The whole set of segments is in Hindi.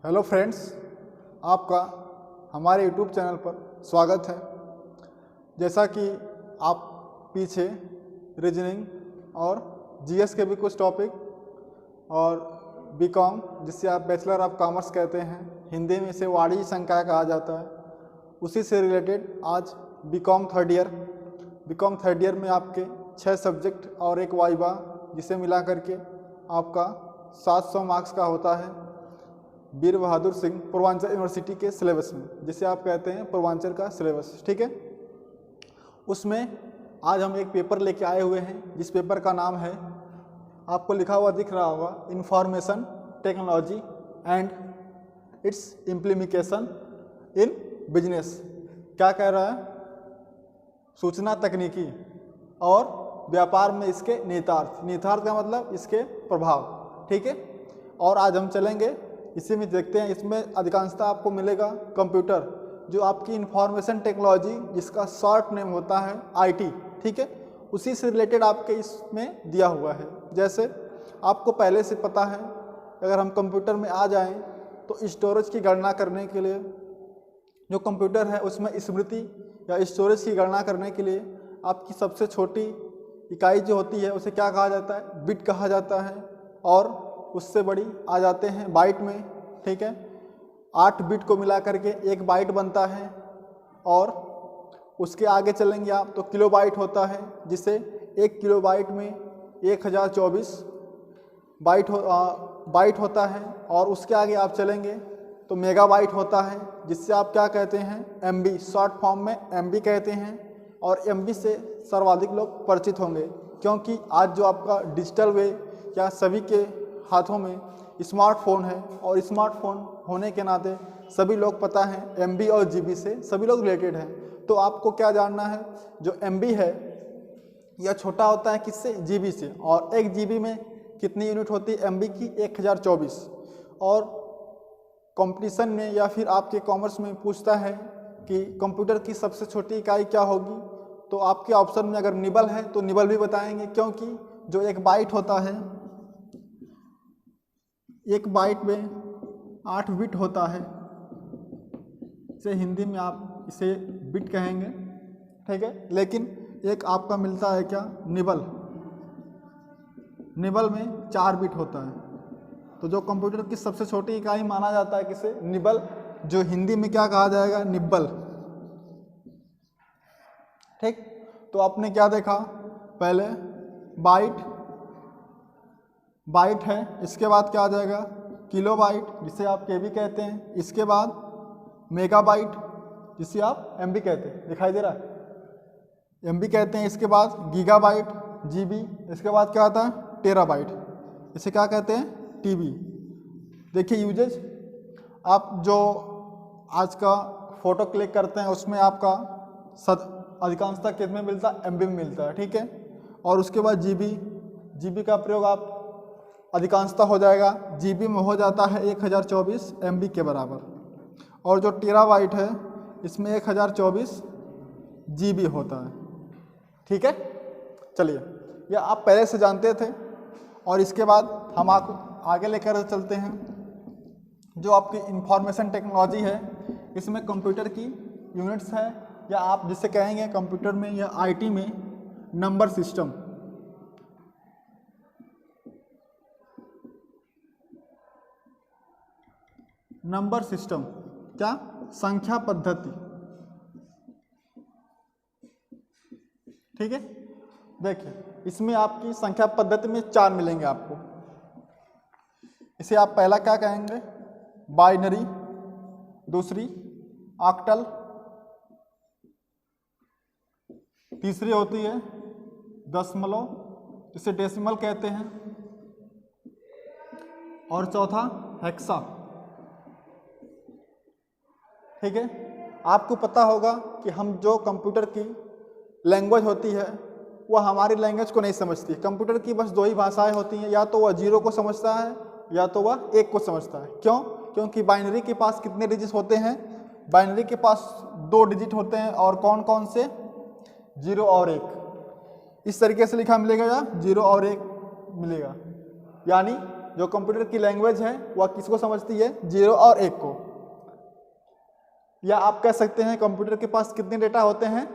हेलो फ्रेंड्स, आपका हमारे यूट्यूब चैनल पर स्वागत है। जैसा कि आप पीछे रीजनिंग और जीएस के भी कुछ टॉपिक और बीकॉम, जिससे आप बैचलर ऑफ कॉमर्स कहते हैं, हिंदी में इसे वाणिज्य संकाय कहा जाता है, उसी से रिलेटेड आज बीकॉम थर्ड ईयर में आपके 6 सब्जेक्ट और एक वाइवा, जिसे मिला करके आपका 700 मार्क्स का होता है वीर बहादुर सिंह पूर्वांचल यूनिवर्सिटी के सिलेबस में, जिसे आप कहते हैं पूर्वांचल का सिलेबस। ठीक है, उसमें आज हम एक पेपर लेके आए हुए हैं, जिस पेपर का नाम है, आपको लिखा हुआ दिख रहा होगा, information technology and it's implementation in business. क्या कह रहा है? सूचना तकनीकी और व्यापार में इसके निहितार्थ का मतलब इसके प्रभाव। ठीक है, और आज हम चलेंगे इसी में, देखते हैं। इसमें अधिकांशतः आपको मिलेगा कंप्यूटर, जो आपकी इंफॉर्मेशन टेक्नोलॉजी, जिसका शॉर्ट नेम होता है आईटी। ठीक है, उसी से रिलेटेड आपके इसमें दिया हुआ है। जैसे आपको पहले से पता है, अगर हम कंप्यूटर में आ जाएं तो स्टोरेज की गणना करने के लिए, जो कंप्यूटर है उसमें स्मृति या स्टोरेज की गणना करने के लिए आपकी सबसे छोटी इकाई जो होती है उसे क्या कहा जाता है? बिट कहा जाता है। और उससे बड़ी आ जाते हैं बाइट में। ठीक है, 8 बिट को मिला करके 1 बाइट बनता है। और उसके आगे चलेंगे आप तो किलो बाइट होता है, जिसे 1 किलो बाइट में 1024 बाइट होता है। और उसके आगे आप चलेंगे तो मेगाबाइट होता है, जिससे आप क्या कहते हैं? एमबी, शॉर्ट फॉर्म में एमबी कहते हैं। और एमबी से सर्वाधिक लोग परिचित होंगे, क्योंकि आज जो आपका डिजिटल वे या सभी के हाथों में स्मार्टफोन है, और स्मार्टफोन होने के नाते सभी लोग पता है एमबी और जीबी से सभी लोग रिलेटेड हैं। तो आपको क्या जानना है? जो एमबी है यह छोटा होता है किससे? जीबी से। और 1 जीबी में कितनी यूनिट होती है एमबी की? 1024। और कंपटीशन में या फिर आपके कॉमर्स में पूछता है कि कंप्यूटर की सबसे छोटी इकाई क्या होगी, तो आपके ऑप्शन में अगर निबल है तो निबल भी बताएंगे, क्योंकि जो 1 बाइट होता है, 1 बाइट में 8 बिट होता है। इसे हिंदी में आप इसे बिट कहेंगे। ठीक है, लेकिन एक आपका मिलता है क्या? निबल में 4 बिट होता है। तो जो कंप्यूटर की सबसे छोटी इकाई माना जाता है किसे? निबल, जो हिंदी में क्या कहा जाएगा? निब्बल। ठीक, तो आपने क्या देखा? पहले बाइट है, इसके बाद क्या आ जाएगा? किलो बाइट, जिसे आप केबी कहते हैं। इसके बाद मेगाबाइट, जिसे आप एमबी कहते हैं। दिखाई दे रहा है? एमबी कहते हैं। इसके बाद गीगाबाइट, जीबी। इसके बाद क्या आता है? टेराबाइट, इसे क्या कहते हैं? टीबी। देखिए यूजेज, आप जो आज का फोटो क्लिक करते हैं उसमें आपका अधिकांशतः किस में मिलता है? एमबी में मिलता है। ठीक है, और उसके बाद जीबी का प्रयोग आप अधिकांशतः हो जाएगा, जीबी में हो जाता है 1024 एमबी के बराबर। और जो टेराबाइट है इसमें 1024 जीबी होता है। ठीक है, चलिए, यह आप पहले से जानते थे। और इसके बाद हम आपको आगे लेकर चलते हैं। जो आपकी इंफॉर्मेशन टेक्नोलॉजी है, इसमें कंप्यूटर की यूनिट्स है, या आप जिसे कहेंगे कंप्यूटर में या आईटी में नंबर सिस्टम। नंबर सिस्टम क्या? संख्या पद्धति। ठीक है, देखिए इसमें आपकी संख्या पद्धति में 4 मिलेंगे आपको। इसे आप पहला क्या कहेंगे? बाइनरी, दूसरी ऑक्टल, तीसरी होती है दशमलव, इसे डेसिमल कहते हैं, और चौथा हेक्सा। ठीक है, आपको पता होगा कि हम जो कंप्यूटर की लैंग्वेज होती है वह हमारी लैंग्वेज को नहीं समझती। कंप्यूटर की बस 2 ही भाषाएं होती हैं, या तो वह 0 को समझता है या तो वह 1 को समझता है। क्यों? क्योंकि बाइनरी के पास कितने डिजिट होते हैं? बाइनरी के पास 2 डिजिट होते हैं। और कौन कौन से? 0 और 1। इस तरीके से लिखा मिलेगा, या 0 और 1 मिलेगा। यानी जो कंप्यूटर की लैंग्वेज है वह किसको समझती है, 0 और 1 को। या आप कह सकते हैं कंप्यूटर के पास कितने डेटा होते हैं,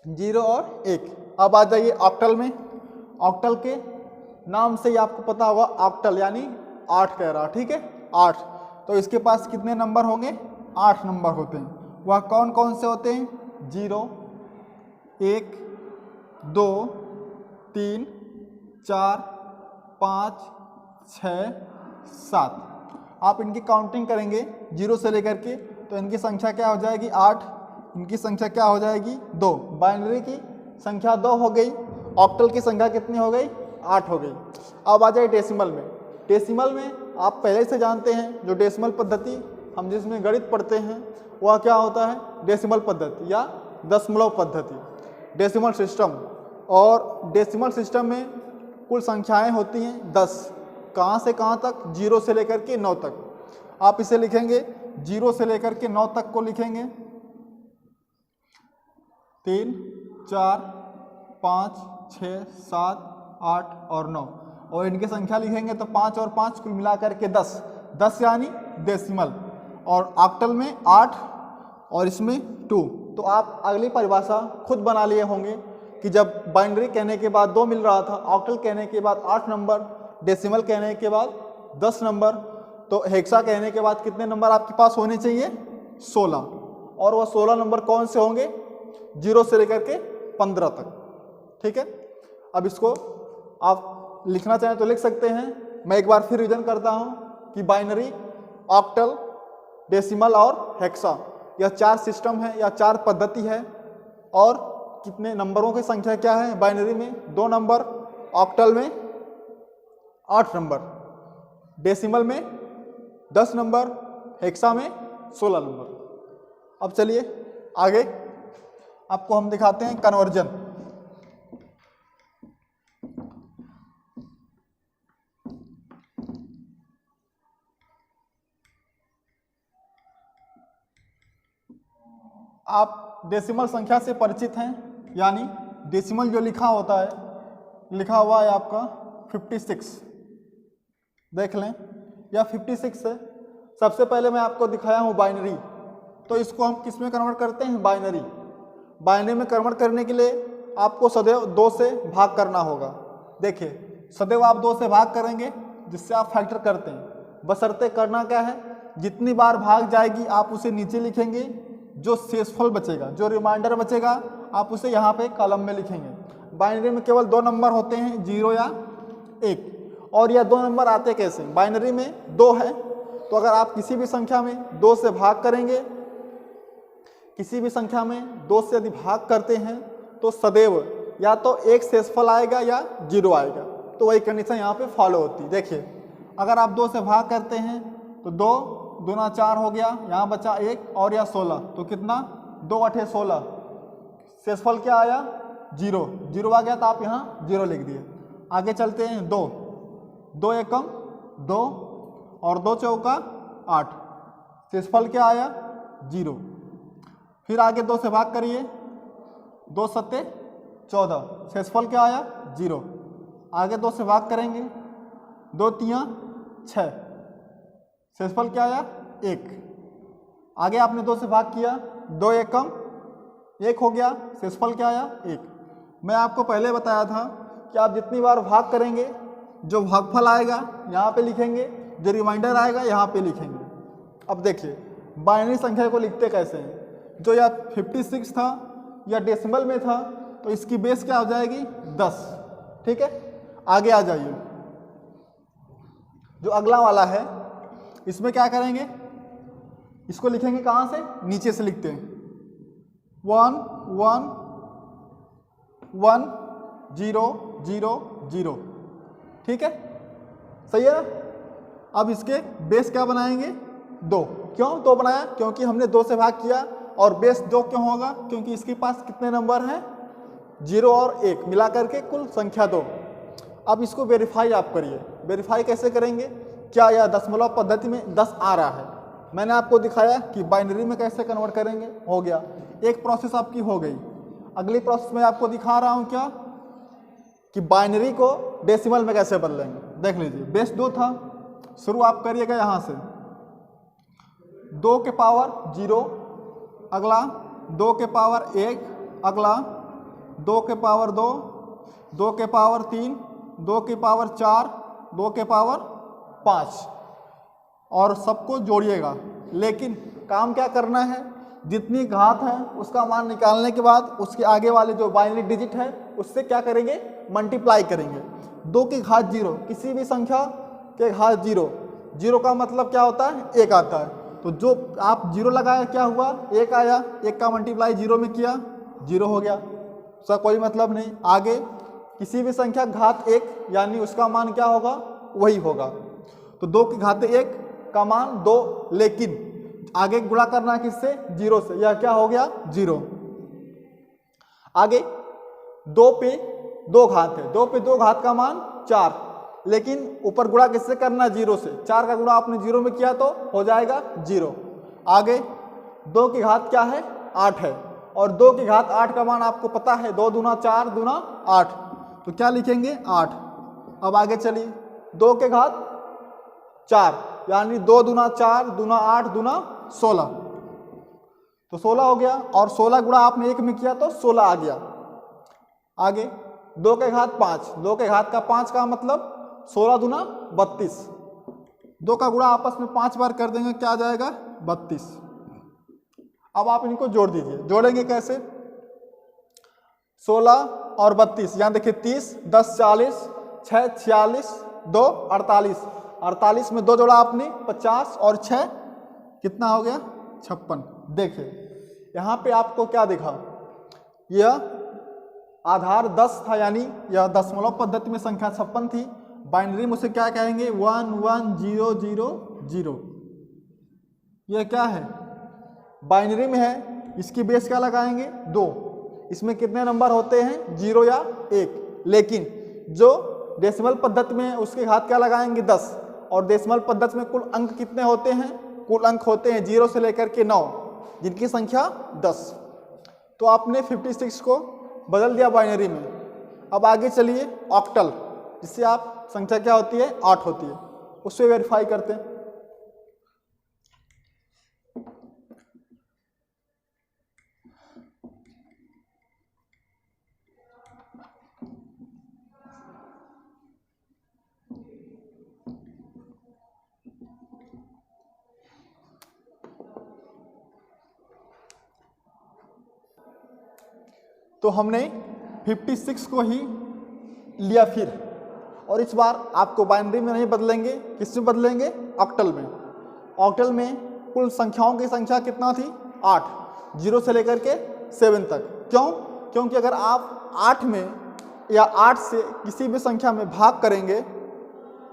0 और 1। अब आ जाइए ऑक्टल में। ऑक्टल के नाम से ही आपको पता होगा, ऑक्टल यानी 8 कह रहा, ठीक है, 8। तो इसके पास कितने नंबर होंगे, 8 नंबर होते हैं। वह कौन कौन से होते हैं, 0, 1, 2, 3, 4, 5, 6, 7। आप इनकी काउंटिंग करेंगे 0 से लेकर के, तो इनकी संख्या क्या हो जाएगी, 8। इनकी संख्या क्या हो जाएगी, 2। बाइनरी की संख्या 2 हो गई, ऑक्टल की संख्या कितनी हो गई, 8 हो गई। अब आ जाए डेसिमल में। डेसिमल में आप पहले से जानते हैं, जो डेसिमल पद्धति हम जिसमें गणित पढ़ते हैं वह क्या होता है, डेसिमल पद्धति या दशमलव पद्धति, डेसिमल सिस्टम। और डेसिमल सिस्टम में कुल संख्याएं होती हैं 10। कहाँ से कहाँ तक, 0 से लेकर के 9 तक। आप इसे लिखेंगे 0 से लेकर के 9 तक को लिखेंगे 3, 4, 5, 6, 7, 8 और 9। और इनकी संख्या लिखेंगे तो 5 और 5 कुल मिलाकर के 10। 10 यानी डेसिमल। और ऑक्टल में 8 और इसमें 2। तो आप अगली परिभाषा खुद बना लिए होंगे कि जब बाइनरी कहने के बाद 2 मिल रहा था, ऑक्टल कहने के बाद 8 नंबर, डेसिमल कहने के बाद 10 नंबर, तो हेक्सा कहने के बाद कितने नंबर आपके पास होने चाहिए, 16। और वह 16 नंबर कौन से होंगे, 0 से लेकर के 15 तक, ठीक है। अब इसको आप लिखना चाहें तो लिख सकते हैं। मैं एक बार फिर रिवीजन करता हूँ कि बाइनरी, ऑक्टल, डेसिमल और हेक्सा यह 4 सिस्टम है या 4 पद्धति है। और कितने नंबरों की संख्या क्या है, बाइनरी में 2 नंबर, ऑक्टल में 8 नंबर, डेसिमल में 10 नंबर, हेक्सा में 16 नंबर। अब चलिए आगे आपको हम दिखाते हैं कन्वर्जन। आप डेसिमल संख्या से परिचित हैं, यानी डेसिमल जो लिखा होता है, लिखा हुआ है आपका 56, देख लें, यह 56 है। सबसे पहले मैं आपको दिखाया हूँ बाइनरी, तो इसको हम किस में कन्वर्ट करते हैं, बाइनरी। बाइनरी में कन्वर्ट करने के लिए आपको सदैव 2 से भाग करना होगा। देखिए, सदैव आप 2 से भाग करेंगे जिससे आप फैक्टर करते हैं, बशर्ते करना क्या है, जितनी बार भाग जाएगी आप उसे नीचे लिखेंगे, जो शेषफल बचेगा, जो रिमाइंडर बचेगा, आप उसे यहाँ पे कॉलम में लिखेंगे। बाइनरी में केवल 2 नंबर होते हैं, 0 या 1। और यह 2 नंबर आते कैसे, बाइनरी में 2 है, तो अगर आप किसी भी संख्या में 2 से भाग करेंगे, किसी भी संख्या में 2 से यदि भाग करते हैं तो सदैव या तो 1 शेषफल आएगा या 0 आएगा। तो वही कंडीशन यहाँ पे फॉलो होती है। देखिए, अगर आप 2 से भाग करते हैं तो 2 दूना 4 हो गया, यहाँ बचा 1 और या 16, तो कितना, 2 8 16, शेषफल क्या आया, 0। 0 आ गया तो आप यहाँ 0 लिख दिए। आगे चलते हैं, 2 2 एकम 2 और 2 चौका 8, शेषफल क्या आया, 0। फिर आगे 2 से भाग करिए, 2 सत्ते 14, शेषफल क्या आया, 0। आगे 2 से भाग करेंगे, 2 तियाँ 6, शेषफल क्या आया, 1। आगे आपने 2 से भाग किया, 2 एकम 1 हो गया, शेषफल क्या आया, 1। मैं आपको पहले बताया था कि आप जितनी बार भाग करेंगे, जो भागफल आएगा यहाँ पे लिखेंगे, जो रिमाइंडर आएगा यहाँ पे लिखेंगे। अब देखिए, बाइनरी संख्या को लिखते कैसे हैं। जो या 56 था या डेसिमल में था, तो इसकी बेस क्या हो जाएगी, 10, ठीक है। आगे आ जाइए, जो अगला वाला है, इसमें क्या करेंगे, इसको लिखेंगे कहाँ से, नीचे से लिखते हैं, 1 1 1 0 0 0, ठीक है, सही है ना। अब इसके बेस क्या बनाएंगे, 2। क्यों 2 बनाया, क्योंकि हमने 2 से भाग किया। और बेस 2 क्यों होगा, क्योंकि इसके पास कितने नंबर हैं, 0 और 1 मिला करके कुल संख्या 2। अब इसको वेरीफाई आप करिए। वेरीफाई कैसे करेंगे, क्या यह दशमलव पद्धति में 10 आ रहा है। मैंने आपको दिखाया कि बाइनरी में कैसे कन्वर्ट करेंगे, हो गया, एक प्रोसेस आपकी हो गई। अगली प्रोसेस में आपको दिखा रहा हूँ क्या, कि बाइनरी को डेसिमल में कैसे बदलेंगे। देख लीजिए बेस 2 था, शुरू आप करिएगा यहाँ से 2 के पावर 0, अगला 2 के पावर 1, अगला 2 के पावर 2, 2 के पावर 3, 2 के पावर 4, 2 के पावर 5 और सबको जोड़िएगा। लेकिन काम क्या करना है, जितनी घात है उसका मान निकालने के बाद उसके आगे वाले जो बाइनरी डिजिट है उससे क्या करेंगे, मल्टीप्लाई करेंगे। 2 की घात 0, किसी भी संख्या के घात 0, 0 का मतलब क्या होता है, 1 आता है। तो जो आप 0 लगाया क्या हुआ, 1 आया, 1 का मल्टीप्लाई 0 में किया, 0 हो गया, उसका कोई मतलब नहीं। आगे किसी भी संख्या घात 1 यानी उसका मान क्या होगा, वही होगा। तो 2 की घात 1 का मान 2, लेकिन आगे गुणा करना है किससे, 0 से, यह क्या हो गया 0। आगे 2 पे 2 घात है, 2 पे 2 घात का मान 4, लेकिन ऊपर गुणा किससे करना, 0 से। 4 का गुणा आपने 0 में किया तो हो जाएगा 0। आगे 2 की घात क्या है, 8 है, और 2 की घात 8 का मान आपको पता है 2 दूना 4 दूना 8, तो क्या लिखेंगे 8। अब आगे चलिए 2 के घात 4 यानी 2 दूना 4 दूना 8 दूना 16, तो 16 हो गया, और 16 गुणा आपने 1 में किया तो 16 आ गया। आगे 2 के घात 5, 2 के घात का 5 का मतलब 16 दूना 32, 2 का गुणा आपस में 5 बार कर देंगे, क्या आ जाएगा 32। अब आप इनको जोड़ दीजिए, जोड़ेंगे कैसे, 16 और 32, यहाँ देखिए 30, 10 40, 6 46, 2 48, 48 में 2 जोड़ा आपने 50 और 6 कितना हो गया 56। देखिए यहाँ पे आपको क्या दिखा, यह आधार 10 था यानी यह दशमलव पद्धति में संख्या 56 थी। बाइनरी में उसे क्या कहेंगे 1 1 0 0 0। यह क्या है, बाइनरी में है, इसकी बेस क्या लगाएंगे 2। इसमें कितने नंबर होते हैं 0 या 1, लेकिन जो डेसिमल पद्धति में है उसके घात क्या लगाएंगे 10, और डेसिमल पद्धति में कुल अंक कितने होते हैं, कुल अंक होते हैं 0 से लेकर के 9, जिनकी संख्या 10। तो आपने 56 को बदल दिया बाइनरी में। अब आगे चलिए ऑक्टल, जिससे आप संख्या क्या होती है 8 होती है, उससे वेरीफाई करते हैं। तो हमने 56 को ही लिया फिर, और इस बार आपको बाइनरी में नहीं बदलेंगे, किस में बदलेंगे, ऑक्टल में। ऑक्टल में कुल संख्याओं की संख्या कितना थी 8, 0 से लेकर के 7 तक। क्यों, क्योंकि अगर आप 8 में या 8 से किसी भी संख्या में भाग करेंगे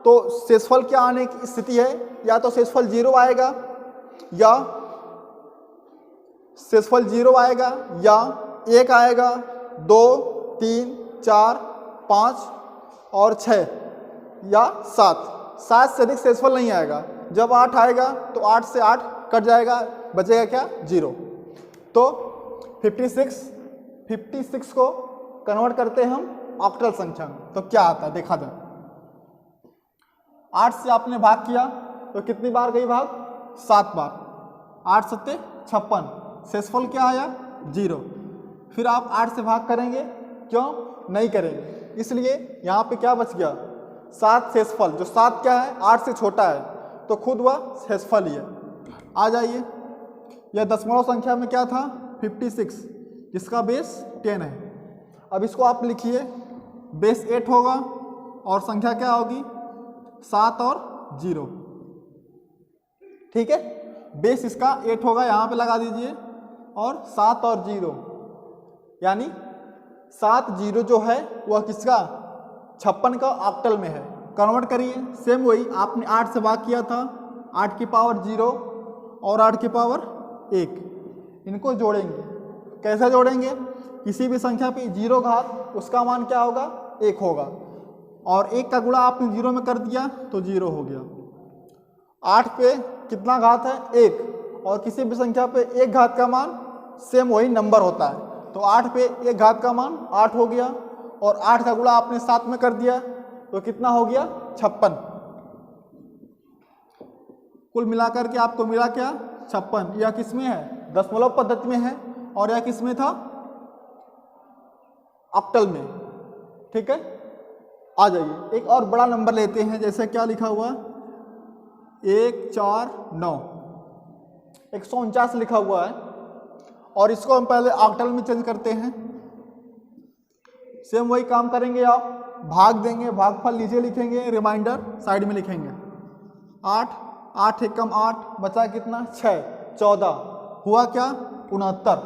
तो शेषफल क्या आने की स्थिति है, या तो शेषफल 0 आएगा, या शेषफल 0 आएगा, या 1 आएगा, 2 3 4 5 और 6 या 7 से अधिक शेषफल नहीं आएगा। जब 8 आएगा तो 8 से 8 कट जाएगा, बचेगा क्या 0। तो 56 को कन्वर्ट करते हैं हम ऑक्टल संख्या में, तो क्या आता है देखा जाए। 8 से आपने भाग किया तो कितनी बार गई भाग, 7 बार, 8 सत्ते 56, शेषफल क्या आया 0। फिर आप 8 से भाग करेंगे, क्यों नहीं करेंगे, इसलिए यहाँ पे क्या बच गया 7 शेषफल, जो 7 क्या है 8 से छोटा है, तो खुद वह शेषफल ही है। आ जाइए, यह दशमलव संख्या में क्या था 56, जिसका बेस 10 है। अब इसको आप लिखिए, बेस 8 होगा और संख्या क्या होगी 7 और 0, ठीक है। बेस इसका 8 होगा, यहाँ पे लगा दीजिए, और 7 और 0 यानी 7 0 जो है वह किसका 56 का ऑक्टल में है। कन्वर्ट करिए, सेम वही आपने 8 से भाग किया था, 8 की पावर 0 और 8 की पावर 1, इनको जोड़ेंगे। कैसे जोड़ेंगे, किसी भी संख्या पे 0 घात उसका मान क्या होगा 1 होगा, और 1 का गुणा आपने 0 में कर दिया तो 0 हो गया। 8 पे कितना घात है 1, और किसी भी संख्या पे 1 घात का मान सेम वही नंबर होता है, तो 8 पे 1 घात का मान 8 हो गया, और 8 का गुणा आपने 7 में कर दिया तो कितना हो गया 56। कुल मिलाकर के आपको मिला क्या? 56। यह किस में है? दशमलव पद्धति में है, और यह किस में था? ऑक्टल में। ठीक है, आ जाइए एक और बड़ा नंबर लेते हैं। जैसे क्या लिखा हुआ? 149, 149 लिखा हुआ है, और इसको हम पहले ऑक्टल में चेंज करते हैं। सेम वही काम करेंगे आप, भाग देंगे, भागफल नीचे लिखेंगे, रिमाइंडर साइड में लिखेंगे। 8, 8 एकम 8, बचा कितना? 6, 14, हुआ क्या? 69।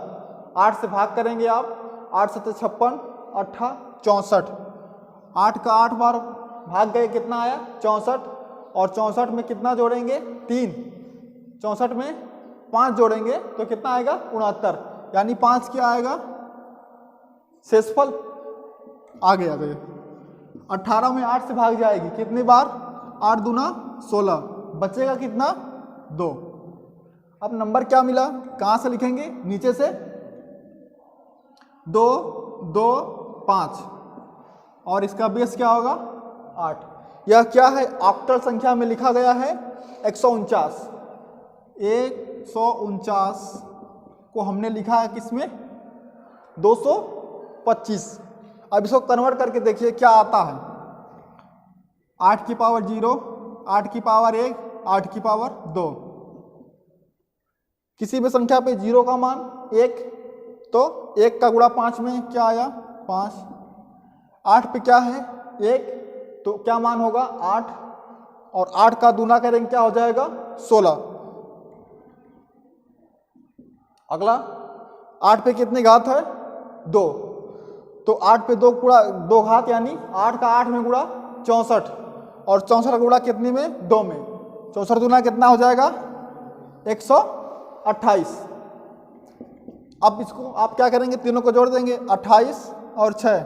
8 से भाग करेंगे आप, 8 से 56, 8 64, 8 का 8 बार भाग गए, कितना आया? 64, और 64 में कितना जोड़ेंगे? 3, 64 में 5 जोड़ेंगे तो कितना आएगा? 69, यानी 5 क्या आएगा? शेषफल आ गया। 18 में 8 से भाग जाएगी, कितनी बार? 8 दूना 16, बचेगा कितना? 2। अब नंबर क्या मिला? कहाँ से लिखेंगे? नीचे से। 2, 2, 5, और इसका बेस क्या होगा? 8। यह क्या है? ऑक्टल संख्या में लिखा गया है 149। 149 को हमने लिखा है किसमें? 225। अब इसको कन्वर्ट करके देखिए क्या आता है। 8 की पावर 0, 8 की पावर 1, 8 की पावर 2। किसी भी संख्या पे 0 का मान 1, तो 1 का गुणा 5 में क्या आया? 5। 8 पे क्या है? 1, तो क्या मान होगा? 8, और 8 का दूना करेंगे क्या हो जाएगा? 16। अगला 8 पे कितनी घात है? 2, तो 8 पे 2 घात, यानी 8 का 8 में गुणा 64, और 64 का गुणा कितनी में? 2 में। 64 दूना कितना हो जाएगा? 128। अब इसको आप क्या करेंगे? तीनों को जोड़ देंगे, 28 और 6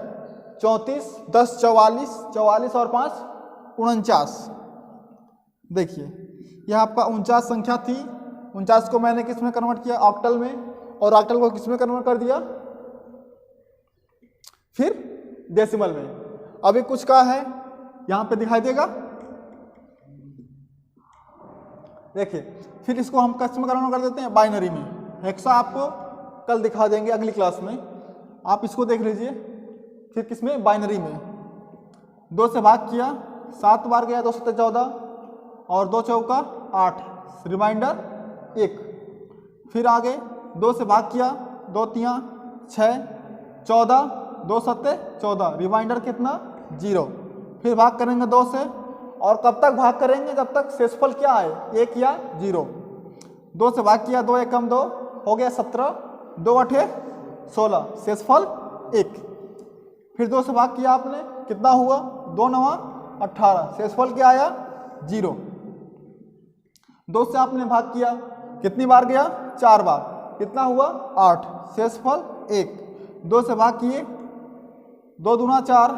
34, 10 44, 44 और 5 49। देखिए यह आपका 49 संख्या थी। 49 को मैंने किस में कन्वर्ट किया? ऑक्टल में, और ऑक्टल को किस में कन्वर्ट कर दिया? फिर डेसिमल में। अभी कुछ का है, यहां पे दिखाई देगा। देखिए फिर इसको हम किस में कन्वर्ट कर देते हैं? बाइनरी में। हेक्सा आपको कल दिखा देंगे अगली क्लास में, आप इसको देख लीजिए। फिर किसमें? बाइनरी में। 2 से भाग किया, 7 बार गया, 2 7 14, और 2 चौका 8, रिमाइंडर 1। फिर आगे 2 से भाग किया, 2 3 6 14, 2 7 14, रिमाइंडर कितना? 0। फिर भाग करेंगे 2 से, और कब तक भाग करेंगे? जब तक शेषफल क्या आए? 1 या 0। 2 से भाग किया, 2 एकम 2, हो गया 17, 2 8 16, शेषफल 1। फिर 2 से भाग किया आपने, कितना हुआ? 2 9 18, शेषफल क्या आया? 0। 2 से आपने भाग किया, कितनी बार गया? 4 बार, कितना हुआ? 8, शेषफल 1। 2 से भाग किए, 2 दूना 4,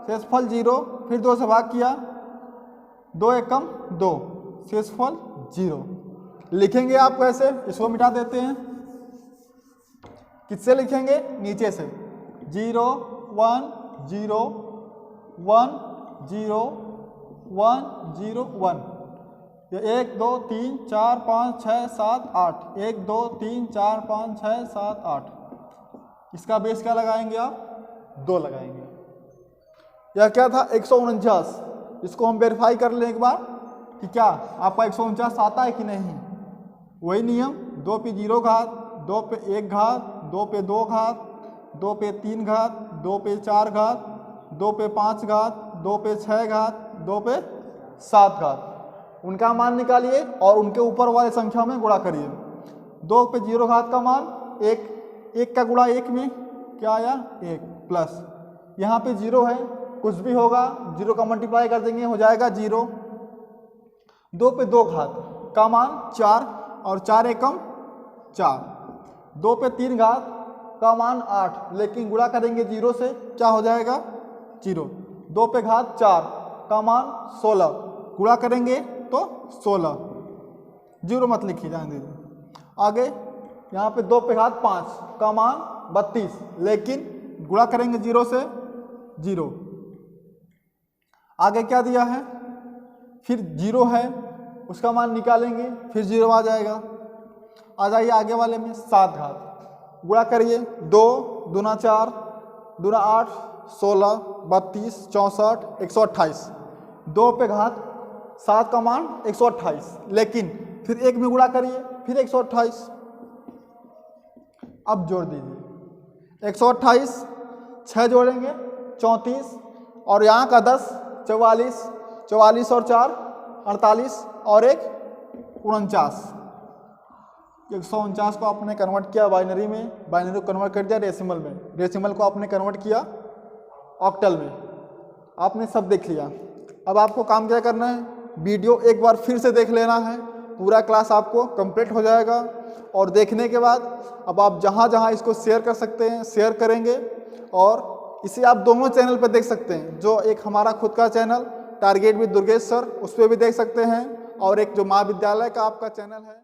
शेषफल 0। फिर 2 से भाग किया, 2 एकम 2, शेषफल 0। लिखेंगे आप कैसे? इसको मिटा देते हैं। किससे लिखेंगे? नीचे से। 0 1 0 1 0 1 0 1। 1 2 3 4 5 6 7 8, 1 2 3 4 5 6 7 8। इसका बेस क्या लगाएंगे आप? 2 लगाएंगे। यह क्या था? 149। इसको हम वेरीफाई कर लें एक बार कि क्या आपका 149 आता है कि नहीं। वही नियम, 2 पे 0 घात, 2 पे 1 घात, 2 पे 2 घात, 2 पे 3 घात, 2 पे 4 घात, 2 पे 5 घात, 2 पे 6 घात, 2 पे 7 घात। उनका मान निकालिए और उनके ऊपर वाले संख्या में गुणा करिए। 2 पे 0 घात का मान 1, 1 का गुणा 1 में क्या आया? 1, प्लस यहाँ पे 0 है, कुछ भी होगा 0 का मल्टीप्लाई कर देंगे, हो जाएगा 0। 2 पे 2 घात का मान 4, और 4 एकम 4। 2 पे 3 घात का मान 8, लेकिन गुणा करेंगे 0 से, क्या हो जाएगा? 0। 2 पे घात 4 का मान 16, गुणा करेंगे तो 16। 0 मत लिखिए, जाने दीजिए। आगे यहाँ पे 2 पे घात 5 का मान 32, लेकिन गुणा करेंगे 0 से, 0। आगे क्या दिया है? फिर 0 है उसका मान निकालेंगे, फिर 0 आ जाएगा। आ जाइए आगे वाले में 7 घात, गुणा करिए 2 दूना 4 दूना 8 16 32 64 128, 2 पे घात 7 का मान 128, लेकिन फिर 1 में गुणा करिए फिर 128। अब जोड़ दीजिए 128, 6 जोड़ेंगे 34 और यहाँ का 10 44, 44 और 4 48 और 1 49। 149 को आपने कन्वर्ट किया बाइनरी में, बाइनरी को कन्वर्ट कर दिया डेसिमल में, डेसिमल को आपने कन्वर्ट किया ऑक्टल में। आपने सब देख लिया। अब आपको काम क्या करना है, वीडियो एक बार फिर से देख लेना है, पूरा क्लास आपको कंप्लीट हो जाएगा। और देखने के बाद अब आप जहाँ जहाँ इसको शेयर कर सकते हैं शेयर करेंगे, और इसे आप दोनों चैनल पर देख सकते हैं। जो एक हमारा खुद का channel target with Durgesh sir, उस पर भी देख सकते हैं, और एक जो महाविद्यालय का आपका चैनल है